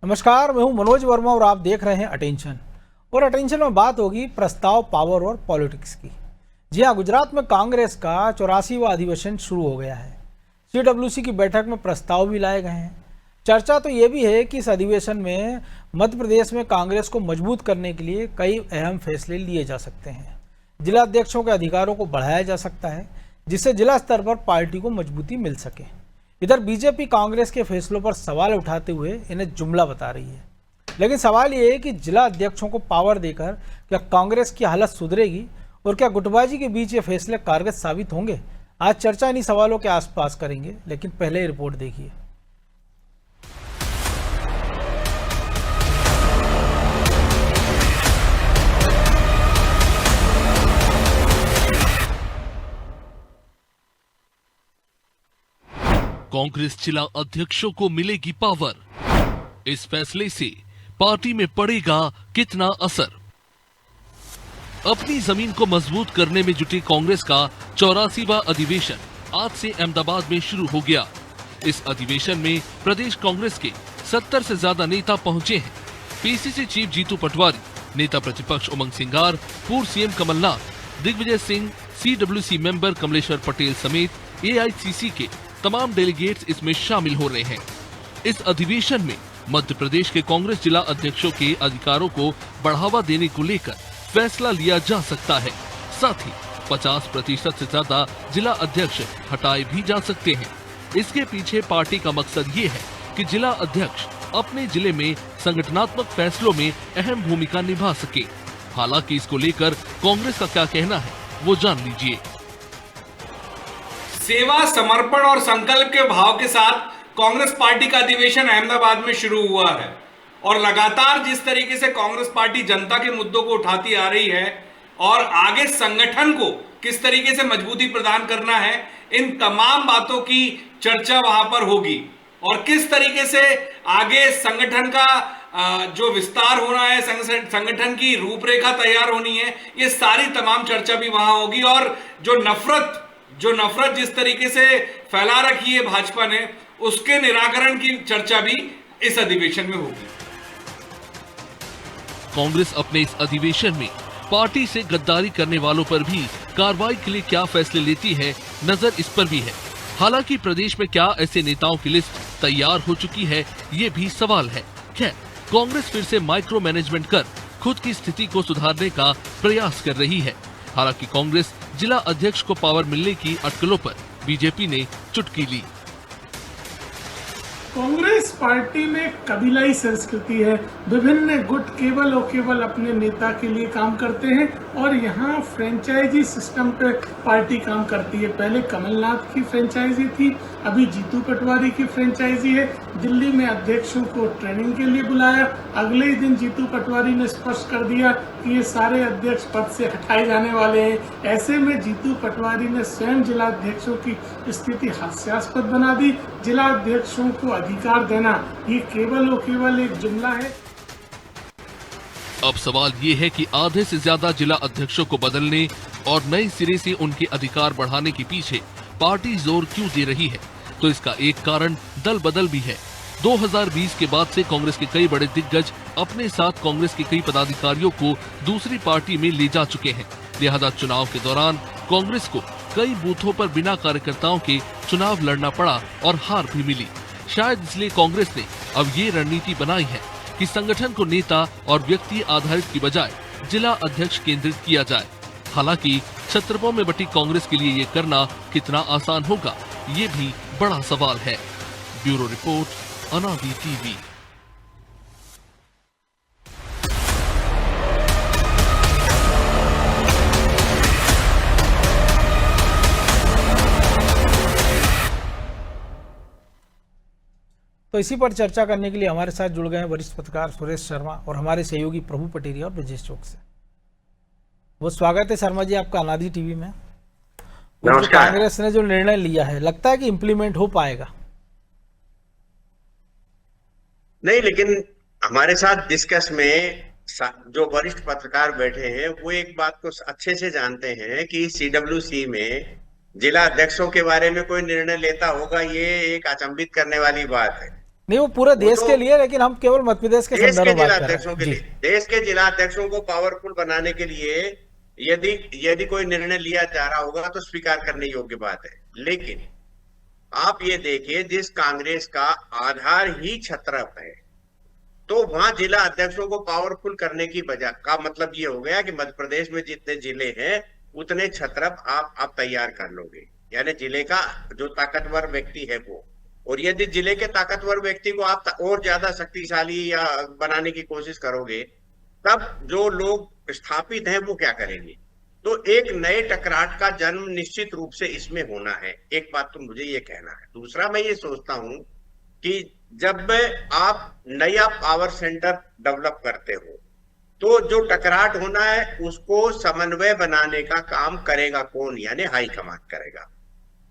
नमस्कार, मैं हूं मनोज वर्मा और आप देख रहे हैं अटेंशन। और अटेंशन में बात होगी प्रस्ताव, पावर और पॉलिटिक्स की। जी हाँ, गुजरात में कांग्रेस का 84वां अधिवेशन शुरू हो गया है। सीडब्ल्यूसी की बैठक में प्रस्ताव भी लाए गए हैं। चर्चा तो ये भी है कि इस अधिवेशन में मध्य प्रदेश में कांग्रेस को मजबूत करने के लिए कई अहम फैसले लिए जा सकते हैं। जिला अध्यक्षों के अधिकारों को बढ़ाया जा सकता है, जिससे जिला स्तर पर पार्टी को मजबूती मिल सके। इधर बीजेपी कांग्रेस के फैसलों पर सवाल उठाते हुए इन्हें जुमला बता रही है। लेकिन सवाल ये है कि जिला अध्यक्षों को पावर देकर क्या कांग्रेस की हालत सुधरेगी और क्या गुटबाजी के बीच ये फैसले कारगर साबित होंगे? आज चर्चा इन्हीं सवालों के आसपास करेंगे, लेकिन पहले रिपोर्ट देखिए। कांग्रेस जिला अध्यक्षों को मिलेगी पावर। इस फैसले से पार्टी में पड़ेगा कितना असर? अपनी जमीन को मजबूत करने में जुटी कांग्रेस का 84वां अधिवेशन आज से अहमदाबाद में शुरू हो गया। इस अधिवेशन में प्रदेश कांग्रेस के 70 से ज्यादा नेता पहुंचे हैं। पीसीसी चीफ जीतू पटवारी, नेता प्रतिपक्ष उमंग सिंगार, पूर्व CM Kamalnath, Digvijaya Singh, CWC member Kamleshwar Patel समेत एआईसीसी के तमाम डेलीगेट्स इसमें शामिल हो रहे हैं। इस अधिवेशन में मध्य प्रदेश के कांग्रेस जिला अध्यक्षों के अधिकारों को बढ़ावा देने को लेकर फैसला लिया जा सकता है। साथ ही 50% से ज्यादा जिला अध्यक्ष हटाए भी जा सकते हैं। इसके पीछे पार्टी का मकसद ये है कि जिला अध्यक्ष अपने जिले में संगठनात्मक फैसलों में अहम भूमिका निभा सके। हालांकि इसको लेकर कांग्रेस का क्या कहना है, वो जान लीजिए। सेवा, समर्पण और संकल्प के भाव के साथ कांग्रेस पार्टी का अधिवेशन अहमदाबाद में शुरू हुआ है और लगातार जिस तरीके से कांग्रेस पार्टी जनता के मुद्दों को उठाती आ रही है और आगे संगठन को किस तरीके से मजबूती प्रदान करना है, इन तमाम बातों की चर्चा वहां पर होगी। और किस तरीके से आगे संगठन का जो विस्तार होना है, संगठन की रूपरेखा तैयार होनी है, ये सारी तमाम चर्चा भी वहां होगी। और जो नफरत जिस तरीके से फैला रखी है भाजपा ने, उसके निराकरण की चर्चा भी इस अधिवेशन में होगी। कांग्रेस अपने इस अधिवेशन में पार्टी से गद्दारी करने वालों पर भी कार्रवाई के लिए क्या फैसले लेती है, नजर इस पर भी है। हालांकि प्रदेश में क्या ऐसे नेताओं की लिस्ट तैयार हो चुकी है, ये भी सवाल है। खैर, कांग्रेस फिर से माइक्रो मैनेजमेंट कर खुद की स्थिति को सुधारने का प्रयास कर रही है। हालांकि कांग्रेस जिला अध्यक्ष को पावर मिलने की अटकलों पर बीजेपी ने चुटकी ली। कांग्रेस पार्टी में कबीलाई संस्कृति है। विभिन्न गुट केवल और केवल अपने नेता के लिए काम करते हैं और यहाँ फ्रेंचाइजी सिस्टम पे पार्टी काम करती है। पहले कमलनाथ की फ्रेंचाइजी थी, अभी जीतू पटवारी की फ्रेंचाइजी है। दिल्ली में अध्यक्षों को ट्रेनिंग के लिए बुलाया, अगले ही दिन जीतू पटवारी ने स्पष्ट कर दिया कि ये सारे अध्यक्ष पद से हटाए जाने वाले हैं। ऐसे में जीतू पटवारी ने स्वयं जिला अध्यक्षों की स्थिति हास्यास्पद बना दी। जिला अध्यक्षों को अधिकार देना ये केवल और केवल एक जुमला है। अब सवाल ये है कि आधे से ज्यादा जिला अध्यक्षों को बदलने और नए सिरे से उनके अधिकार बढ़ाने के पीछे पार्टी जोर क्यों दे रही है? तो इसका एक कारण दल बदल भी है। 2020 के बाद से कांग्रेस के कई बड़े दिग्गज अपने साथ कांग्रेस के कई पदाधिकारियों को दूसरी पार्टी में ले जा चुके हैं। लिहाजा चुनाव के दौरान कांग्रेस को कई बूथों पर बिना कार्यकर्ताओं के चुनाव लड़ना पड़ा और हार भी मिली। शायद इसलिए कांग्रेस ने अब ये रणनीति बनाई है कि संगठन को नेता और व्यक्ति आधारित की बजाय जिला अध्यक्ष केंद्रित किया जाए। हालांकि छत्रपों में बटी कांग्रेस के लिए ये करना कितना आसान होगा, ये भी बड़ा सवाल है। ब्यूरो रिपोर्ट, अनादि टीवी। तो इसी पर चर्चा करने के लिए हमारे साथ जुड़ गए हैं वरिष्ठ पत्रकार सुरेश शर्मा और हमारे सहयोगी प्रभु पटेरिया और ब्रजेश चौक से। वो स्वागत है शर्मा जी आपका अनादि टीवी में। कांग्रेस ने जो निर्णय लिया है, लगता है कि इम्प्लीमेंट हो पाएगा? नहीं, लेकिन हमारे साथ डिस्कस में जो वरिष्ठ पत्रकार बैठे हैं वो एक बात को अच्छे से जानते हैं कि सीडब्ल्यूसी में जिला अध्यक्षों के बारे में कोई निर्णय लेता होगा, ये एक अचंभित करने वाली बात है। नहीं, वो पूरे देश तो के लिए, लेकिन हम केवल मध्य प्रदेश के देश संदर्भ के में बात कर जिलाध्यक्षों रहे के हैं। लिए, जी, देश के जिलाध्यक्षों को पावरफुल बनाने के लिए यदि यदि कोई निर्णय लिया जा रहा होगा तो स्वीकार करने योग्य बात है। लेकिन आप ये देखिए, जिस कांग्रेस का आधार ही छत्रप है, तो वहां जिला अध्यक्षों को पावरफुल करने की वजह का मतलब ये हो गया कि मध्य प्रदेश में जितने जिले हैं उतने छत्रप आप तैयार कर लोगे, यानी जिले का जो ताकतवर व्यक्ति है वो। और यदि जिले के ताकतवर व्यक्ति को आप और ज्यादा शक्तिशाली या बनाने की कोशिश करोगे, तब जो लोग स्थापित हैं वो क्या करेंगे? तो एक नए टकराट का जन्म निश्चित रूप से इसमें होना है। एक बात तो मुझे ये कहना है। दूसरा, मैं ये सोचता हूं कि जब आप नया पावर सेंटर डेवलप करते हो तो जो टकराट होना है उसको समन्वय बनाने का काम करेगा कौन? यानी हाईकमान करेगा।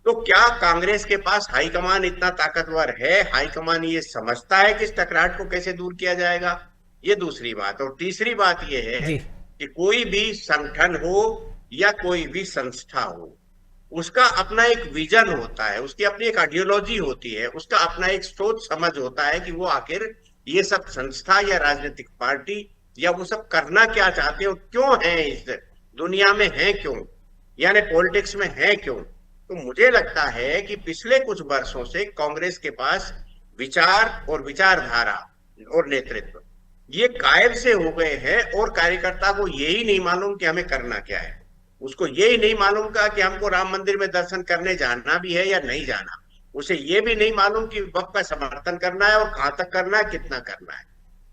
तो क्या कांग्रेस के पास हाईकमान इतना ताकतवर है? हाईकमान ये समझता है कि इस टकराट को कैसे दूर किया जाएगा? ये दूसरी बात। और तीसरी बात ये है जी, कि कोई भी संगठन हो या कोई भी संस्था हो, उसका अपना एक विजन होता है, उसकी अपनी एक आइडियोलॉजी होती है, उसका अपना एक सोच समझ होता है कि वो आखिर ये सब संस्था या राजनीतिक पार्टी या वो सब करना क्या चाहते हैं और क्यों है, इस दुनिया में है क्यों, यानी पॉलिटिक्स में है क्यों। तो मुझे लगता है कि पिछले कुछ वर्षों से कांग्रेस के पास विचार और विचारधारा और नेतृत्व ये गायब से हो गए हैं और कार्यकर्ता को यही नहीं मालूम कि हमें करना क्या है। उसको यही नहीं मालूम का कि हमको राम मंदिर में दर्शन करने जाना भी है या नहीं जाना। उसे ये भी नहीं मालूम कि वक्त का समर्थन करना है और कहां तक करना है, कितना करना है।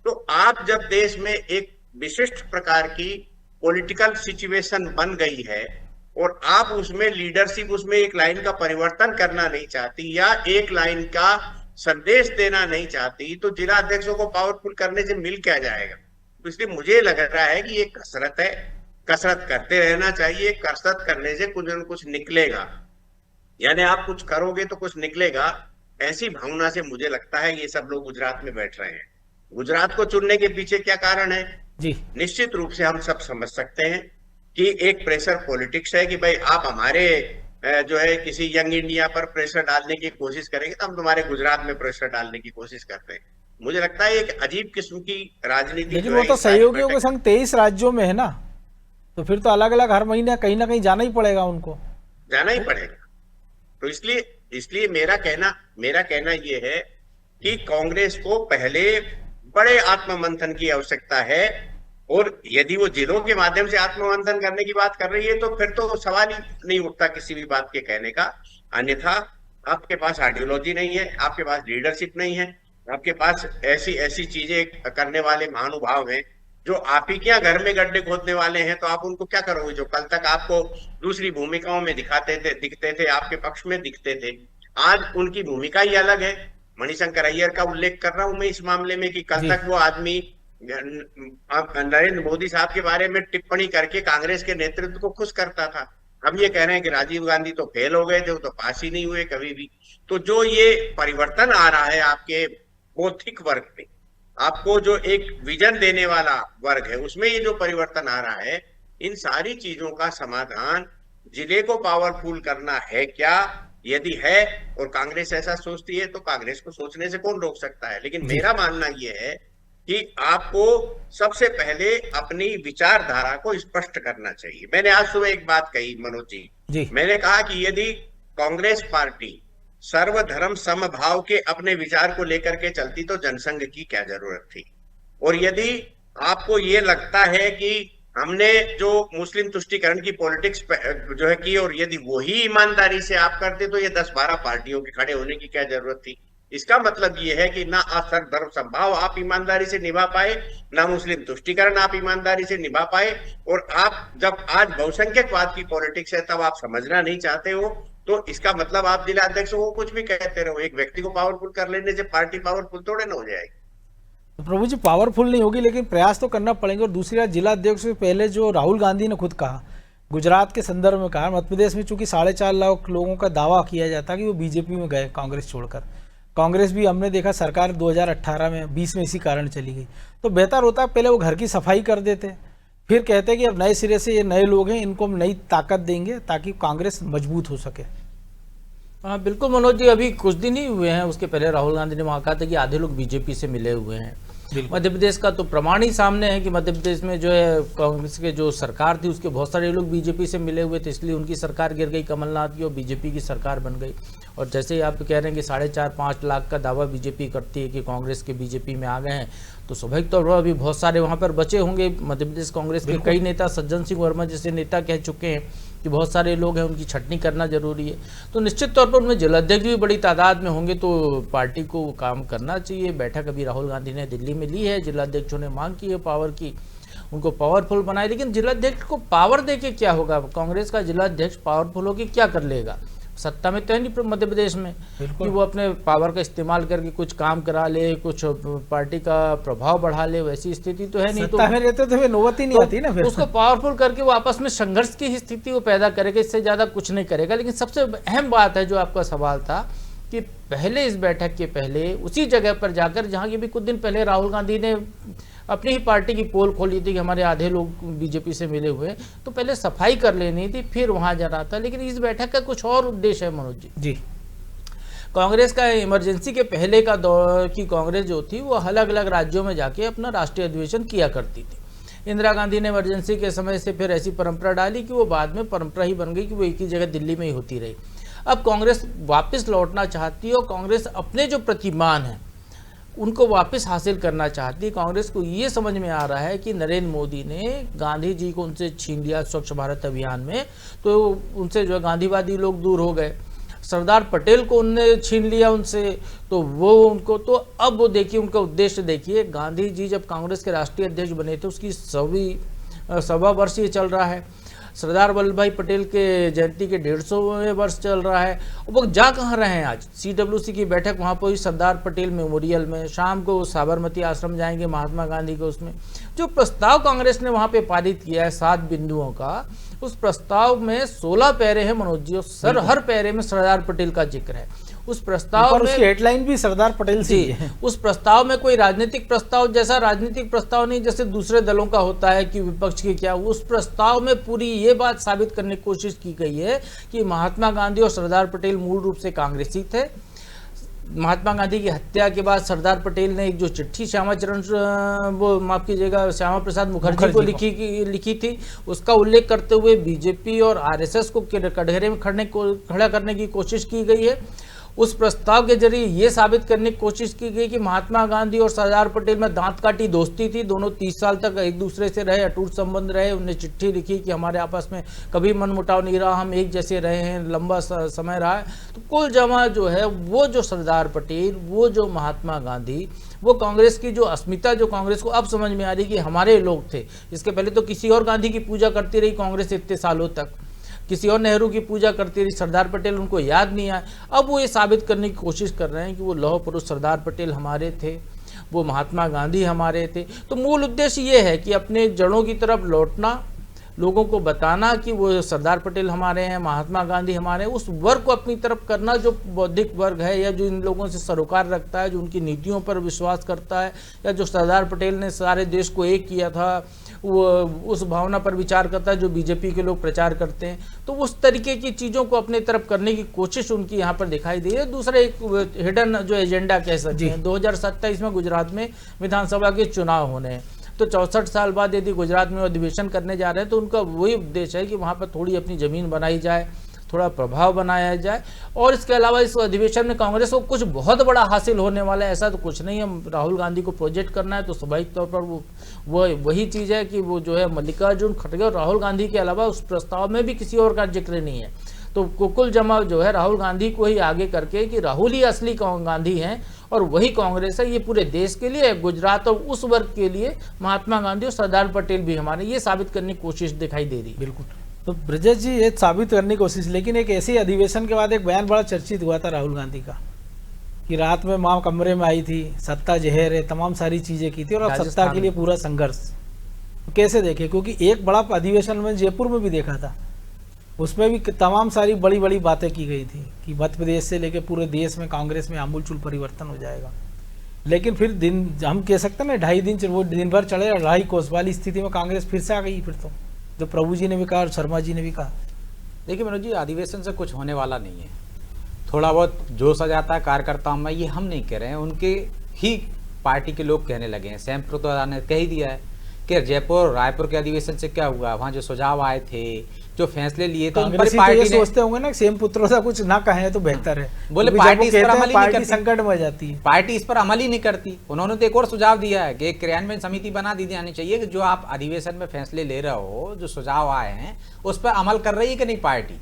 तो आप जब देश में एक विशिष्ट प्रकार की पॉलिटिकल सिचुएशन बन गई है और आप उसमें लीडरशिप, उसमें एक लाइन का परिवर्तन करना नहीं चाहती या एक लाइन का संदेश देना नहीं चाहती, तो जिला अध्यक्षों को पावरफुल करने से मिल क्या जाएगा? तो इसलिए मुझे लग रहा है कि ये कसरत है, कसरत करते रहना चाहिए। कसरत करने से कुछ न कुछ निकलेगा, यानी आप कुछ करोगे तो कुछ निकलेगा, ऐसी भावना से मुझे लगता है ये सब लोग गुजरात में बैठ रहे हैं। गुजरात को चुनने के पीछे क्या कारण है? जी, निश्चित रूप से हम सब समझ सकते हैं कि एक प्रेशर पॉलिटिक्स है कि भाई आप हमारे जो है किसी यंग इंडिया पर प्रेशर डालने की कोशिश करेंगे तो हम तुम्हारे गुजरात में प्रेशर डालने की कोशिश करते हैं। मुझे लगता है एक अजीब किस्म की राजनीति, लेकिन वो तो सहयोगियों के संग 23 राज्यों में है ना, तो फिर तो अलग अलग हर महीने कहीं ना कहीं जाना ही पड़ेगा, उनको जाना ही पड़ेगा। तो इसलिए मेरा कहना ये है कि कांग्रेस को पहले बड़े आत्ममंथन की आवश्यकता है, और यदि वो जिलों के माध्यम से आत्ममंथन करने की बात कर रही है तो फिर तो सवाल ही नहीं उठता किसी भी बात के कहने का। अन्यथा आपके पास आइडियोलॉजी नहीं है, आपके पास लीडरशिप नहीं है, आपके पास ऐसी चीजें करने वाले महानुभाव हैं जो आप ही क्या घर में गड्ढे खोदने वाले हैं। तो आप उनको क्या करोगे? जो कल तक आपको दूसरी भूमिकाओं में दिखते थे, आपके पक्ष में दिखते थे, आज उनकी भूमिका ही अलग है। मणिशंकर अय्यर का उल्लेख कर रहा हूं मैं इस मामले में कि कल तक वो आदमी नरेंद्र मोदी साहब के बारे में टिप्पणी करके कांग्रेस के नेतृत्व को खुश करता था। अब ये कह रहे हैं कि राजीव गांधी तो फेल हो गए थे, वो तो पास ही नहीं हुए कभी भी। तो जो ये परिवर्तन आ रहा है आपके बौद्धिक वर्ग में, आपको जो एक विजन देने वाला वर्ग है, उसमें ये जो परिवर्तन आ रहा है, इन सारी चीजों का समाधान जिले को पावरफुल करना है क्या? यदि है और कांग्रेस ऐसा सोचती है तो कांग्रेस को सोचने से कौन रोक सकता है। लेकिन मेरा मानना यह है कि आपको सबसे पहले अपनी विचारधारा को स्पष्ट करना चाहिए। मैंने आज सुबह एक बात कही मनोज जी, मैंने कहा कि यदि कांग्रेस पार्टी सर्वधर्म समभाव के अपने विचार को लेकर के चलती तो जनसंघ की क्या जरूरत थी। और यदि आपको ये लगता है कि हमने जो मुस्लिम तुष्टीकरण की पॉलिटिक्स जो है की, और यदि वही ईमानदारी से आप करते तो ये 10-12 पार्टियों के खड़े होने की क्या जरूरत थी। इसका मतलब ये है कि ना सर्वधर्म समभाव आप ईमानदारी से निभा पाए, ना मुस्लिम तुष्टीकरण आप ईमानदारी से निभा पाए, और आप जब आज बहुसंख्यकवाद की पॉलिटिक्स है तब आप समझना नहीं चाहते हो, तो इसका मतलब आप जिला अध्यक्षों को कुछ भी कहते रहो। एक व्यक्ति को पावरफुल कर लेने से पार्टी पावरफुल थोड़े ना हो जाएगी। तो प्रभु जी, पावरफुल नहीं होगी लेकिन प्रयास तो करना पड़ेंगे। और दूसरी बात, जिला अध्यक्ष से पहले जो राहुल गांधी ने खुद कहा, गुजरात के संदर्भ में कहा, मध्य प्रदेश में चूंकि 4.5 लाख लोगों का दावा किया जाता है कि वो बीजेपी में गए कांग्रेस छोड़कर। कांग्रेस भी हमने देखा सरकार 2018 में 20 में इसी कारण चली गई। तो बेहतर होता पहले वो घर की सफाई कर देते, फिर कहते कि अब नए सिरे से ये नए लोग हैं, इनको हम नई ताकत देंगे ताकि कांग्रेस मजबूत हो सके। हाँ बिल्कुल मनोज जी, अभी कुछ दिन ही हुए हैं, उसके पहले राहुल गांधी ने वहाँ कहा था कि आधे लोग बीजेपी से मिले हुए हैं। मध्य प्रदेश का तो प्रमाण ही सामने है कि मध्य प्रदेश में जो है कांग्रेस के जो सरकार थी उसके बहुत सारे लोग बीजेपी से मिले हुए थे, इसलिए उनकी सरकार गिर गई कमलनाथ की और बीजेपी की सरकार बन गई। और जैसे ही आप कह रहे हैं कि 4.5-5 लाख का दावा बीजेपी करती है कि कांग्रेस के बीजेपी में आ गए हैं, तो स्वाभाविक तौर पर अभी बहुत सारे वहाँ पर बचे होंगे। मध्य प्रदेश कांग्रेस के कई नेता, सज्जन सिंह वर्मा जैसे नेता कह चुके हैं कि बहुत सारे लोग हैं, उनकी छटनी करना जरूरी है। तो निश्चित तौर पर उनमें जिलाध्यक्ष भी बड़ी तादाद में होंगे, तो पार्टी को काम करना चाहिए। बैठक अभी राहुल गांधी ने दिल्ली में ली है, जिलाध्यक्षों ने मांग की है पावर की, उनको पावरफुल बनाए। लेकिन जिलाध्यक्ष को पावर देके क्या होगा? कांग्रेस का जिलाध्यक्ष पावरफुल होकर क्या कर लेगा? सत्ता में तो है नहीं मध्य प्रदेश में कि वो अपने पावर का इस्तेमाल करके कुछ काम करा ले, कुछ पार्टी का प्रभाव बढ़ा ले, वैसी स्थिति तो है नहीं। सत्ता में रहते तो नौबत ही नहीं आती ना फिर। उसको पावरफुल करके वो आपस में संघर्ष की स्थिति वो पैदा करेगा, इससे ज्यादा कुछ नहीं करेगा। लेकिन सबसे अहम बात है जो आपका सवाल था कि पहले इस बैठक के पहले उसी जगह पर जाकर जहां की भी कुछ दिन पहले राहुल गांधी ने अपनी ही पार्टी की पोल खोली थी कि हमारे आधे लोग बीजेपी से मिले हुए, तो पहले सफाई कर लेनी थी, फिर वहां जाना था। लेकिन इस बैठक का कुछ और उद्देश्य है मनोज जी। कांग्रेस का इमरजेंसी के पहले का दौर की कांग्रेस जो थी वो अलग अलग राज्यों में जाके अपना राष्ट्रीय अधिवेशन किया करती थी। इंदिरा गांधी ने इमरजेंसी के समय से फिर ऐसी परंपरा डाली कि वो बाद में परंपरा ही बन गई कि वो एक ही जगह दिल्ली में ही होती रही। अब कांग्रेस वापस लौटना चाहती है और कांग्रेस अपने जो प्रतिमान हैं उनको वापस हासिल करना चाहती है। कांग्रेस को ये समझ में आ रहा है कि नरेंद्र मोदी ने गांधी जी को उनसे छीन लिया स्वच्छ भारत अभियान में, तो उनसे जो है गांधीवादी लोग दूर हो गए। सरदार पटेल को उनने छीन लिया उनसे, तो वो उनको, तो अब वो देखिए उनका उद्देश्य देखिए। गांधी जी जब कांग्रेस के राष्ट्रीय अध्यक्ष बने थे उसकी 100वां वर्ष ये चल रहा है। सरदार वल्लभ भाई पटेल के जयंती के 150वें वर्ष चल रहा है। वो जा कहाँ रहे हैं? आज CWC की बैठक वहाँ पर सरदार पटेल मेमोरियल में, शाम को साबरमती आश्रम जाएंगे महात्मा गांधी के। उसमें जो प्रस्ताव कांग्रेस ने वहाँ पे पारित किया है 7 बिंदुओं का, उस प्रस्ताव में 16 पैरे हैं मनोज जी, और हर पैरे में सरदार पटेल का जिक्र है। उस प्रस्ताव में हेडलाइन भी सरदार पटेल से है। उस प्रस्ताव में कोई राजनीतिक प्रस्ताव जैसा राजनीतिक प्रस्ताव नहीं जैसे दूसरे दलों का होता है कि विपक्ष की क्या। उस प्रस्ताव में पूरी ये बात साबित करने की कोशिश की गई है कि महात्मा गांधी और सरदार पटेल मूल रूप से कांग्रेसी थे। महात्मा गांधी की हत्या के बाद सरदार पटेल ने एक जो चिट्ठी श्यामा प्रसाद मुखर्जी को लिखी थी, उसका उल्लेख करते हुए बीजेपी और RSS को कटघरे में खड़ा करने की कोशिश की गई है। उस प्रस्ताव के जरिए ये साबित करने की कोशिश की गई कि महात्मा गांधी और सरदार पटेल में दांत काटी दोस्ती थी। दोनों 30 साल तक एक दूसरे से रहे, अटूट संबंध रहे। उन्हें चिट्ठी लिखी कि हमारे आपस में कभी मनमुटाव नहीं रहा, हम एक जैसे रहे हैं, लंबा समय रहा है। तो कुल जमा जो है वो जो सरदार पटेल, वो जो महात्मा गांधी, वो कांग्रेस की जो अस्मिता, जो कांग्रेस को अब समझ में आ रही कि हमारे लोग थे। इसके पहले तो किसी और गांधी की पूजा करती रही कांग्रेस इतने सालों तक, किसी और नेहरू की पूजा करती रही, सरदार पटेल उनको याद नहीं आए। अब वो ये साबित करने की कोशिश कर रहे हैं कि वो लौह पुरुष सरदार पटेल हमारे थे, वो महात्मा गांधी हमारे थे। तो मूल उद्देश्य ये है कि अपने जड़ों की तरफ लौटना, लोगों को बताना कि वो सरदार पटेल हमारे हैं, महात्मा गांधी हमारे हैं। उस वर्ग को अपनी तरफ करना जो बौद्धिक वर्ग है या जो इन लोगों से सरोकार रखता है, जो उनकी नीतियों पर विश्वास करता है, या जो सरदार पटेल ने सारे देश को एक किया था, वो उस भावना पर विचार करता है जो बीजेपी के लोग प्रचार करते हैं। तो उस तरीके की चीज़ों को अपने तरफ करने की कोशिश उनकी यहाँ पर दिखाई दे रही है। दूसरा एक हिडन जो एजेंडा कह सकते हैं, 2027 में गुजरात में विधानसभा के चुनाव होने हैं। तो 64 साल बाद यदि गुजरात में अधिवेशन करने जा रहे हैं तो उनका वही उद्देश्य है कि वहाँ पर थोड़ी अपनी ज़मीन बनाई जाए, थोड़ा प्रभाव बनाया जाए। और इसके अलावा इस अधिवेशन में कांग्रेस को कुछ बहुत बड़ा हासिल होने वाला है ऐसा तो कुछ नहीं है। राहुल गांधी को प्रोजेक्ट करना है तो स्वाभाविक तौर पर वो वही चीज़ है कि वो जो है मल्लिकार्जुन खड़गे और राहुल गांधी के अलावा उस प्रस्ताव में भी किसी और का जिक्र नहीं है। तो कुल जमा जो है राहुल गांधी को ही आगे करके कि राहुल ही असली गांधी हैं और वही कांग्रेस है। ये पूरे देश के लिए, गुजरात और उस वर्ग के लिए महात्मा गांधी और सरदार पटेल भी हमारे, ये साबित करने की कोशिश दिखाई दे रही है। बिल्कुल। तो ब्रजेश जी ये साबित करने की कोशिश, लेकिन एक ऐसे अधिवेशन के बाद एक बयान बड़ा चर्चित हुआ था राहुल गांधी का कि रात में माँ कमरे में आई थी, सत्ता जहर है, तमाम सारी चीजें की थी और अब सत्ता के लिए पूरा संघर्ष। कैसे देखे? क्योंकि एक बड़ा अधिवेशन में जयपुर में भी देखा था, उसमें भी तमाम सारी बड़ी बड़ी बातें की गई थी कि मध्य प्रदेश से लेकर पूरे देश में कांग्रेस में आमूलचूल परिवर्तन हो जाएगा। लेकिन फिर दिन हम कह सकते हैं ना 2.5 दिन वो दिन भर चले, लड़ाई कोस वाली स्थिति में कांग्रेस फिर से आ गई। फिर तो जो प्रभु जी ने भी कहा और शर्मा जी ने भी कहा। देखिए मनोज जी, अधिवेशन से कुछ होने वाला नहीं है। थोड़ा बहुत जोश आ जाता है कार्यकर्ताओं में, ये हम नहीं कह रहे हैं, उनके ही पार्टी के लोग कहने लगे हैं। सैम प्रतोदा ने कह ही दिया है कि जयपुर रायपुर के अधिवेशन से क्या हुआ, वहाँ जो सुझाव आए थे, जो फैसले लिए थे, उन पर कांग्रेसी तो पार्टी ये ने सोचते होंगे ना सेम पुत्रों कुछ ना कहें तो बेहतर है, बोले क्योंकि जब पार्टी वो इस पर कहते हैं, अमल ही नहीं पार्टी करती। संकट में आ जाती है। पार्टी इस पर अमल ही नहीं करती। उन्होंने तो एक और सुझाव दिया है कि एक क्रियान्वयन समिति बना दी जानी चाहिए कि जो आप अधिवेशन में फैसले ले रहे हो, जो सुझाव आए हैं उस पर अमल कर रही है कि नहीं पार्टी।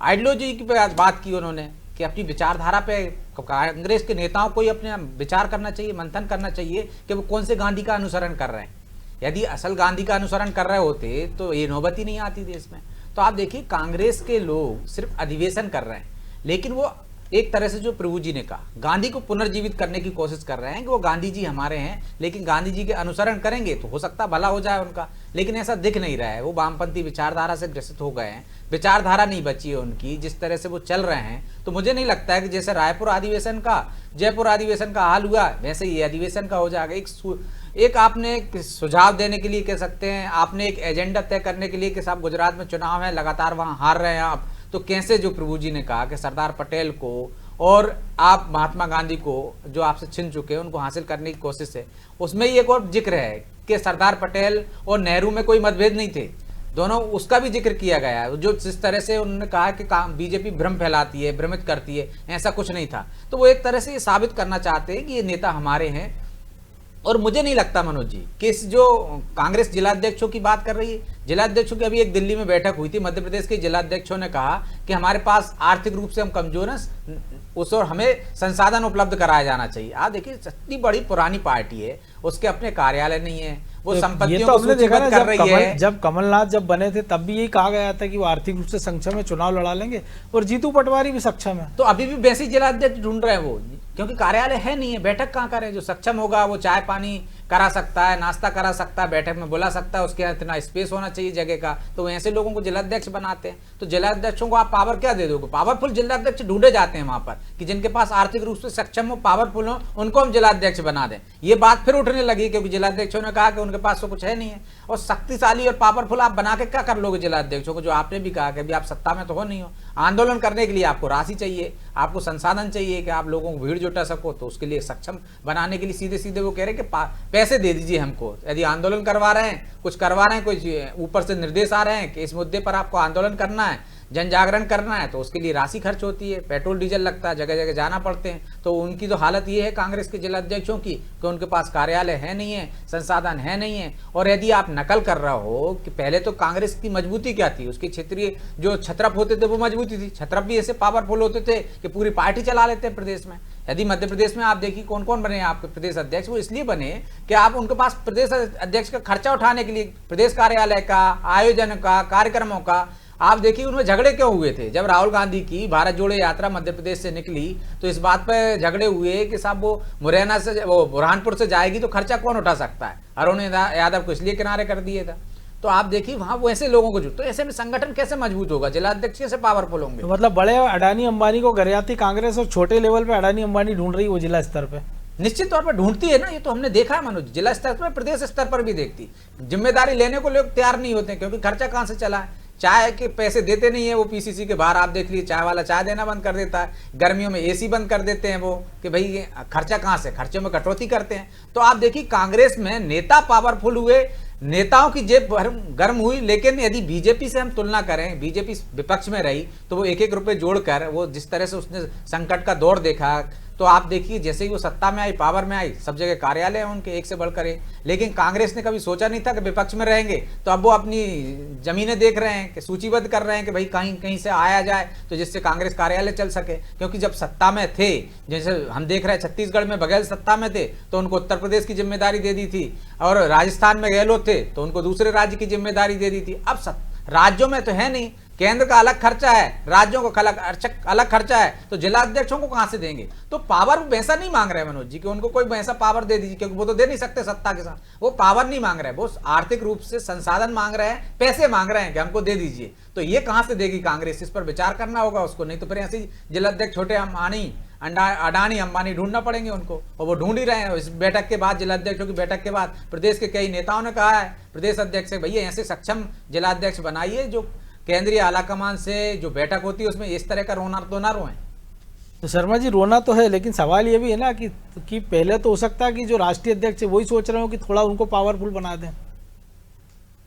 आइडियोलॉजी की बात की उन्होंने कि अपनी विचारधारा पे कांग्रेस के नेताओं को ही अपने विचार करना चाहिए, मंथन करना चाहिए कि वो कौन से गांधी का अनुसरण कर रहे हैं। यदि असल गांधी का अनुसरण कर रहे होते तो ये नौबत ही नहीं आती देश में। तो आप देखिए कांग्रेस के लोग सिर्फ अधिवेशन कर रहे हैं, लेकिन वो एक तरह से जो प्रभु जी ने कहा गांधी को पुनर्जीवित करने की कोशिश कर रहे हैं कि वो गांधी जी हमारे हैं, लेकिन गांधी जी के अनुसरण करेंगे तो हो सकता भला हो जाए उनका, लेकिन ऐसा दिख नहीं रहा है। वो वामपंथी विचारधारा से ग्रसित हो गए हैं, विचारधारा नहीं बची है उनकी, जिस तरह से वो चल रहे हैं। तो मुझे नहीं लगता है कि जैसे रायपुर अधिवेशन का, जयपुर अधिवेशन का हाल हुआ वैसे ये अधिवेशन का हो जाएगा। एक आपने एक सुझाव देने के लिए कह सकते हैं, आपने एक एजेंडा तय करने के लिए कि साहब गुजरात में चुनाव है, लगातार वहाँ हार रहे हैं आप, तो कैसे जो प्रभु जी ने कहा कि सरदार पटेल को और आप महात्मा गांधी को जो आपसे छिन चुके हैं उनको हासिल करने की कोशिश है। उसमें एक और जिक्र है कि सरदार पटेल और नेहरू में कोई मतभेद नहीं थे, दोनों, उसका भी जिक्र किया गया है। जो जिस तरह से उन्होंने कहा कि बीजेपी भ्रम फैलाती है, भ्रमित करती है, ऐसा कुछ नहीं था। तो वो एक तरह से ये साबित करना चाहते हैं कि ये नेता हमारे हैं। और मुझे नहीं लगता मनोज जी कि इस जो कांग्रेस जिलाध्यक्षों की बात कर रही है, जिलाध्यक्षों की अभी एक दिल्ली में बैठक हुई थी, मध्य प्रदेश के जिलाध्यक्षों ने कहा कि हमारे पास आर्थिक रूप से हम कमजोर हैं, उस और हमें संसाधन उपलब्ध कराया जाना चाहिए। आप देखिए इतनी बड़ी पुरानी पार्टी है, उसके अपने कार्यालय नहीं है, वो तो संपत्तियों को सूचीबद्ध कर रही है। जब कमलनाथ जब बने थे तब भी यही कहा गया था कि वो आर्थिक रूप से सक्षम है, चुनाव लड़ा लेंगे, और जीतू पटवारी भी सक्षम है। तो अभी भी वैसे जिलाध्यक्ष ढूंढ रहे हैं वो, क्योंकि कार्यालय है नहीं है, बैठक कहाँ करें। जो सक्षम होगा वो चाय पानी करा सकता है, नाश्ता करा सकता है, बैठक में बुला सकता है, उसके यहाँ इतना स्पेस होना चाहिए जगह का, तो ऐसे लोगों को जिलाध्यक्ष बनाते हैं। तो जिलाध्यक्षों को आप पावर क्या दे दोगे? पावरफुल जिलाध्यक्ष ढूंढे जाते हैं वहां पर कि जिनके पास आर्थिक रूप से सक्षम हो, पावरफुल हो, उनको हम जिलाध्यक्ष बना दें। ये बात फिर उठने लगी क्योंकि जिलाध्यक्षों ने कहा कि उनके पास तो कुछ है नहीं है। और शक्तिशाली और पावरफुल आप बना के क्या कर लोगे जिलाध्यक्षों को? जो आपने भी कहा कि अभी आप सत्ता में तो हो नहीं हो, आंदोलन करने के लिए आपको राशि चाहिए, आपको संसाधन चाहिए कि आप लोगों को भीड़ जुटा सको, तो उसके लिए सक्षम बनाने के लिए सीधे सीधे वो कह रहे हैं कि पैसे दे दीजिए हमको। यदि आंदोलन करवा रहे हैं, कुछ करवा रहे हैं, कुछ ऊपर से निर्देश आ रहे हैं कि इस मुद्दे पर आपको आंदोलन करना है, जन जागरण करना है, तो उसके लिए राशि खर्च होती है, पेट्रोल डीजल लगता है, जगह जगह जाना पड़ते हैं। तो उनकी तो हालत ये है कांग्रेस के जिलाध्यक्षों की कि उनके पास कार्यालय है नहीं है, संसाधन है नहीं है। और यदि आप नकल कर रहे हो कि पहले तो कांग्रेस की मजबूती क्या थी, उसकी क्षेत्रीय जो छत्रप होते थे वो मजबूती थी। छत्रप भी ऐसे पावरफुल होते थे कि पूरी पार्टी चला लेते प्रदेश में। यदि मध्य प्रदेश में आप देखिए कौन कौन बने आपके प्रदेश अध्यक्ष, वो इसलिए बने कि आप उनके पास प्रदेश अध्यक्ष का खर्चा उठाने के लिए, प्रदेश कार्यालय का, आयोजन का, कार्यक्रमों का, आप देखिए उनमें झगड़े क्यों हुए थे। जब राहुल गांधी की भारत जोड़ो यात्रा मध्य प्रदेश से निकली तो इस बात पर झगड़े हुए कि साहब वो मुरैना से, वो बुरहानपुर से जाएगी तो खर्चा कौन उठा सकता है। अरुण यादव को इसलिए किनारे कर दिए था। तो आप देखिए वहां वो ऐसे लोगों को जुट, तो ऐसे में संगठन कैसे मजबूत होगा, जिलाध्यक्ष कैसे पावरफुल होंगे। तो मतलब बड़े अडानी अंबानी को गरियाती कांग्रेस और छोटे लेवल पे अडानी अंबानी ढूंढ रही है वो जिला स्तर पे। निश्चित तौर पर ढूंढती है ना, ये तो हमने देखा है मनोज, जिला स्तर पर, प्रदेश स्तर पर भी देखती। जिम्मेदारी लेने को लोग तैयार नहीं होते क्योंकि खर्चा कहां से चला है। चाय के पैसे देते नहीं है वो, पीसीसी के बाहर आप देख लीजिए चाय वाला चाय देना बंद कर देता है, गर्मियों में एसी बंद कर देते हैं वो कि भाई खर्चा कहां से, खर्चे में कटौती करते हैं। तो आप देखिए कांग्रेस में नेता पावरफुल हुए, नेताओं की जेब गर्म हुई, लेकिन यदि बीजेपी से हम तुलना करें, बीजेपी विपक्ष में रही तो वो एक एक रुपए जोड़कर, वो जिस तरह से उसने संकट का दौर देखा, तो आप देखिए जैसे ही वो सत्ता में आई, पावर में आई, सब जगह कार्यालय है उनके एक से बढ़कर एक। लेकिन कांग्रेस ने कभी सोचा नहीं था कि विपक्ष में रहेंगे, तो अब वो अपनी जमीनें देख रहे हैं कि सूचीबद्ध कर रहे हैं कि भाई कहीं कहीं से आया जाए तो जिससे कांग्रेस कार्यालय चल सके। क्योंकि जब सत्ता में थे, जैसे हम देख रहे हैं छत्तीसगढ़ में बघेल सत्ता में थे तो उनको उत्तर प्रदेश की जिम्मेदारी दे दी थी, और राजस्थान में गहलोत थे तो उनको दूसरे राज्य की जिम्मेदारी दे दी थी। अब राज्यों में तो है नहीं, केंद्र का अलग खर्चा है, राज्यों को अलग खर्चा है, तो जिला अध्यक्षों को कहां से देंगे। तो पावर वैसा नहीं मांग रहे मनोज जी कि उनको कोई वैसा पावर दे दीजिए, क्योंकि वो तो दे नहीं सकते सत्ता के साथ। वो पावर नहीं मांग रहे, वो आर्थिक रूप से संसाधन मांग रहे हैं, पैसे मांग रहे हैं कि हमको दे दीजिए। तो ये कहां से देगी कांग्रेस, इस पर विचार करना होगा उसको, नहीं तो फिर ऐसे जिलाध्यक्ष छोटे अडानी अंबानी ढूंढना पड़ेंगे उनको, और वो ढूंढ ही रहे हैं। इस बैठक के बाद, जिलाध्यक्षों की बैठक के बाद, प्रदेश के कई नेताओं ने कहा है प्रदेश अध्यक्ष से, भैया ऐसे सक्षम जिलाध्यक्ष बनाइए जो केंद्रीय आलाकमान से जो बैठक होती है उसमें इस तरह का रोना तो ना रोएं। तो शर्मा जी रोना तो है, लेकिन सवाल ये भी है ना कि पहले तो हो सकता है कि जो राष्ट्रीय अध्यक्ष है वही सोच रहे हो कि थोड़ा उनको पावरफुल बना दें,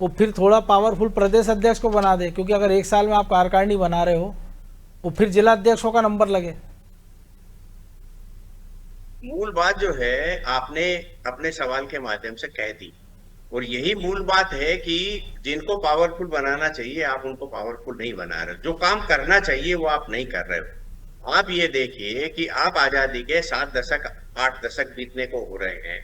वो फिर थोड़ा पावरफुल प्रदेश अध्यक्ष को बना दें, क्योंकि अगर एक साल में आप कार्यकारिणी बना रहे हो वो फिर जिला अध्यक्षों का नंबर लगे। मूल बात जो है आपने अपने सवाल के माध्यम से कह दी, और यही मूल बात है कि जिनको पावरफुल बनाना चाहिए आप उनको पावरफुल नहीं बना रहे, जो काम करना चाहिए वो आप नहीं कर रहे हो। आप ये देखिए कि आप आजादी के 7 दशक 8 दशक बीतने को हो रहे हैं,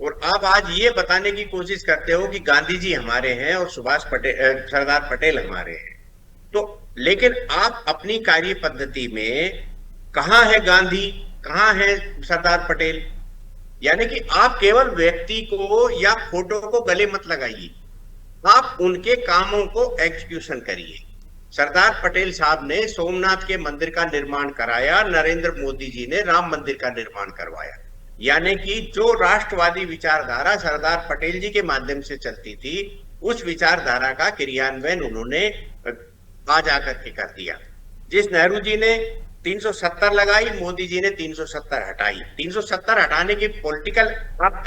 और आप आज ये बताने की कोशिश करते हो कि गांधी जी हमारे हैं और सरदार पटेल हमारे हैं। तो लेकिन आप अपनी कार्य पद्धति में कहाँ है गांधी, कहाँ है सरदार पटेल? यानी कि आप केवल व्यक्ति को या फोटो को गले मत लगाइए, आप उनके कामों को एग्जीक्यूशन करिए। सरदार पटेल साहब ने सोमनाथ के मंदिर का निर्माण कराया, नरेंद्र मोदी जी ने राम मंदिर का निर्माण करवाया। यानी कि जो राष्ट्रवादी विचारधारा सरदार पटेल जी के माध्यम से चलती थी, उस विचारधारा का क्रियान्वयन उन्होंने आज आकर के कर दिया। जिस नेहरू जी ने 370 लगाई, मोदी जी ने 370 हटाई। 370 हटाने की पॉलिटिकल आप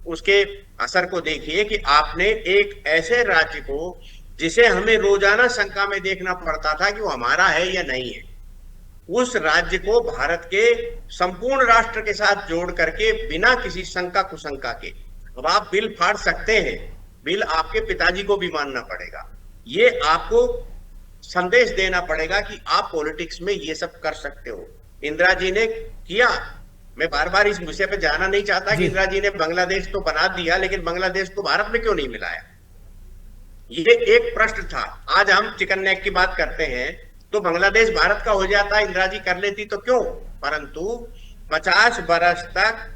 उसके असर को देखिए कि आपने एक ऐसे राज्य को जिसे हमें रोजाना शंका में देखना पड़ता था कि वो हमारा है या नहीं है, उस राज्य को भारत के संपूर्ण राष्ट्र के साथ जोड़ करके बिना किसी शंका कुशंका के अब आप बिल फाड़ सकते हैं। बिल आपके पिताजी को भी मानना पड़ेगा। ये आपको संदेश देना पड़ेगा कि आप पॉलिटिक्स में ये सब कर सकते हो। इंदिरा जी ने किया। मैं बार बार इस विषय पे जाना नहीं चाहता कि इंदिरा जी ने बांग्लादेश तो बना दिया, लेकिन बांग्लादेश को भारत में क्यों नहीं मिलाया? ये एक प्रश्न था। आज हम चिकन नेक की बात करते हैं तो बांग्लादेश भारत का हो जाता, इंदिरा जी कर लेती तो क्यों? परंतु 50 बरस तक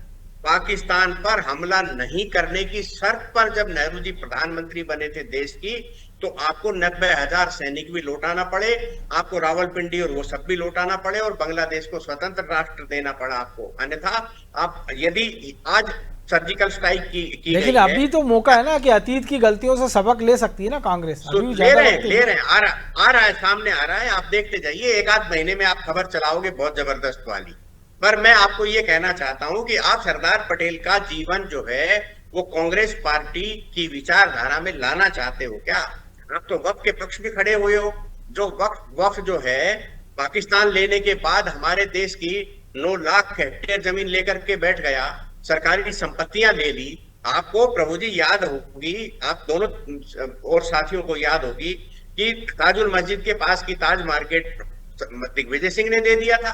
पाकिस्तान पर हमला नहीं करने की शर्त पर जब नेहरू जी प्रधानमंत्री बने थे देश की, तो आपको 90,000 सैनिक भी लौटाना पड़े, आपको रावलपिंडी और वो सब भी लौटाना पड़े, और बांग्लादेश को स्वतंत्र राष्ट्र देना पड़ा आपको। अन्यथा आप यदि आज सर्जिकल स्ट्राइक की लेकिन अभी तो मौका है ना कि अतीत की गलतियों से सबक ले सकती है ना कांग्रेस। तो ले रहे हैं, आ रहा है, सामने आ रहा है। आप देखते जाइए, 1-8 महीने में आप खबर चलाओगे बहुत जबरदस्त वाली। पर मैं आपको ये कहना चाहता हूं कि आप सरदार पटेल का जीवन जो है वो कांग्रेस पार्टी की विचारधारा में लाना चाहते हो क्या? आप तो वक्फ के पक्ष में खड़े हुए हो। जो वक्फ जो है पाकिस्तान लेने के बाद हमारे देश की 9 लाख हेक्टेयर जमीन लेकर के बैठ गया, सरकारी संपत्तियां ले ली। आपको प्रभु जी याद होगी, आप दोनों और साथियों को याद होगी कि ताजुल मस्जिद के पास की ताज मार्केट दिग्विजय सिंह ने दे दिया था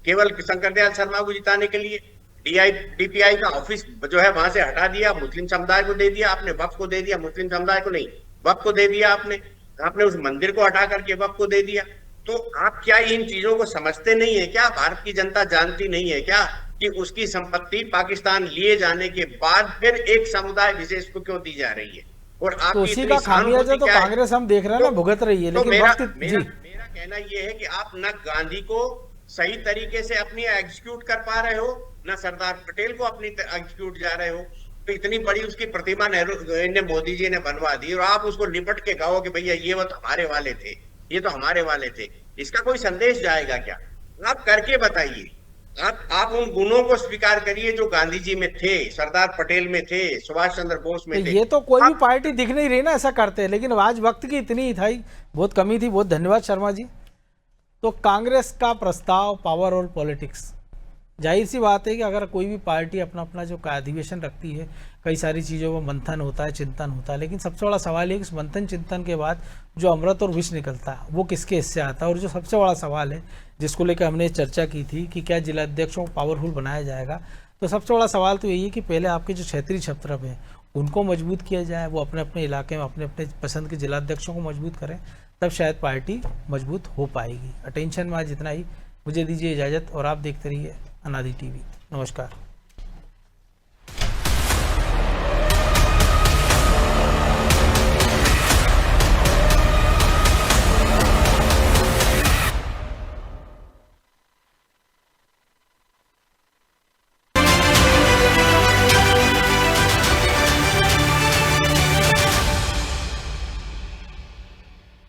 केवल शंकर दयाल शर्मा को जिताने के लिए। डीपीआई का ऑफिस जो है वहां से हटा दिया, मुस्लिम समुदाय को दे दिया आपने, वक्फ को दे दिया, मुस्लिम समुदाय को नहीं, वक्फ को दे दिया आपने उस मंदिर को हटा करके वक्फ को दे दिया। तो आप क्या इन चीजों को समझते नहीं है क्या? भारत की जनता जानती नहीं है क्या कि उसकी संपत्ति पाकिस्तान लिए जाने के बाद फिर एक समुदाय विशेष को क्यों दी जा रही है? और आप उसी का खामियाजा तो कांग्रेस हम देख रहे हैं ना भुगत रही है। लेकिन मेरा कहना यह है कि आप न गांधी को सही तरीके से अपनी एग्जीक्यूट कर पा रहे हो, ना सरदार पटेल को अपनी एग्जीक्यूट जा रहे हो। तो इतनी बड़ी उसकी प्रतिमा नेहरू ने मोदी जी ने बनवा दी, और आप उसको लिपट के कहो कि भैया ये वो तो हमारे वाले थे, ये तो हमारे वाले थे। इसका कोई संदेश जाएगा क्या? आप करके बताइए। आप उन गुणों को स्वीकार करिए जो गांधी जी में थे, सरदार पटेल में थे, सुभाष चंद्र बोस में थे। ये तो कोई भी पार्टी दिख नहीं रही ना ऐसा करते, लेकिन आज वक्त की इतनी ही था, बहुत कमी थी। बहुत धन्यवाद शर्मा जी। तो कांग्रेस का प्रस्ताव पावर और पॉलिटिक्स, जाहिर सी बात है कि अगर कोई भी पार्टी अपना अपना जो अधिवेशन रखती है, कई सारी चीज़ों में मंथन होता है, चिंतन होता है, लेकिन सबसे बड़ा सवाल है कि इस मंथन चिंतन के बाद जो अमृत और विष निकलता है वो किसके हिस्से आता है। और जो सबसे बड़ा सवाल है जिसको लेकर हमने चर्चा की थी कि क्या जिला अध्यक्षों को पावरफुल बनाया जाएगा, तो सबसे बड़ा सवाल तो यही है कि पहले आपके जो क्षेत्रीय छत्रप हैं उनको मजबूत किया जाए, वो अपने अपने इलाके में अपने अपने पसंद के जिला अध्यक्षों को मजबूत करें, तब शायद पार्टी मजबूत हो पाएगी। अटेंशन में आज इतना ही, मुझे दीजिए इजाज़त और आप देखते रहिए अनादि टीवी। नमस्कार।